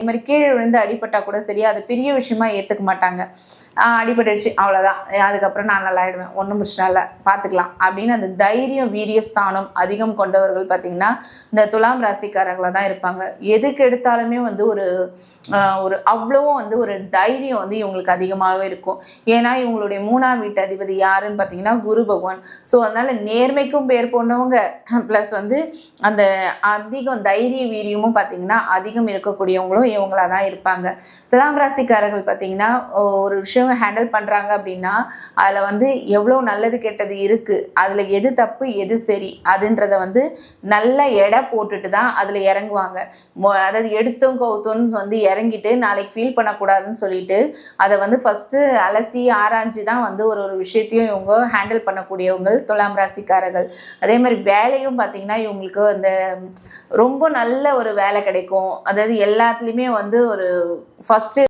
இது மாதிரி கீழே விழுந்து அடிபட்டா கூட சரி, அது பெரிய விஷயமா ஏற்றுக்க மாட்டாங்க. அடிபட்டுடுச்சு அவ்வளோதான், அதுக்கப்புறம் நான் நல்லாயிடுவேன், ஒன்றும் பிரச்சனை இல்லை, பார்த்துக்கலாம் அப்படின்னு அந்த தைரியம் வீரியஸ்தானம் அதிகம் கொண்டவர்கள் பார்த்தீங்கன்னா இந்த துலாம் ராசிக்காரர்களாக தான் இருப்பாங்க. எதுக்கு எடுத்தாலுமே வந்து ஒரு ஒரு அவ்வளவும் வந்து ஒரு தைரியம் வந்து இவங்களுக்கு அதிகமாகவே இருக்கும். ஏன்னா இவங்களுடைய 3ஆம் வீட்டு அதிபதி யாருன்னு பார்த்தீங்கன்னா குரு பகவான். ஸோ அதனால நேர்மைக்கும் பேர் போனவங்க, ப்ளஸ் வந்து அந்த அதிகம் தைரிய வீரியமும் பார்த்தீங்கன்னா அதிகம் இருக்கக்கூடியவங்களும் இவங்களா தான் இருப்பாங்க. துலாம் ராசிக்காரர்கள் பார்த்தீங்கன்னா ஒரு விஷயம் ஹேண்டில் பண்ணுறாங்க அப்படின்னா அதில் வந்து எவ்வளோ நல்லது கெட்டது இருக்குது, அதில் எது தப்பு எது சரி அதுன்றத வந்து நல்ல எடை போட்டுட்டு தான் அதில் இறங்குவாங்க. அதாவது எடுத்தோம் கவுத்தோன்னு வந்து இறங்கிட்டு நாளைக்கு ஃபீல் பண்ணக்கூடாதுன்னு சொல்லிட்டு அதை வந்து ஃபஸ்ட்டு அலசி ஆராய்ஞ்சு தான் வந்து ஒரு ஒரு விஷயத்தையும் இவங்க ஹேண்டில் பண்ணக்கூடியவங்க துலாம் ராசிக்காரர்கள். அதே மாதிரி வேலையும் பார்த்தீங்கன்னா இவங்களுக்கு அந்த ரொம்ப நல்ல ஒரு வேலை கிடைக்கும். அதாவது எல்லாத்துலேயுமே வந்து ஒரு ஃபஸ்ட்டு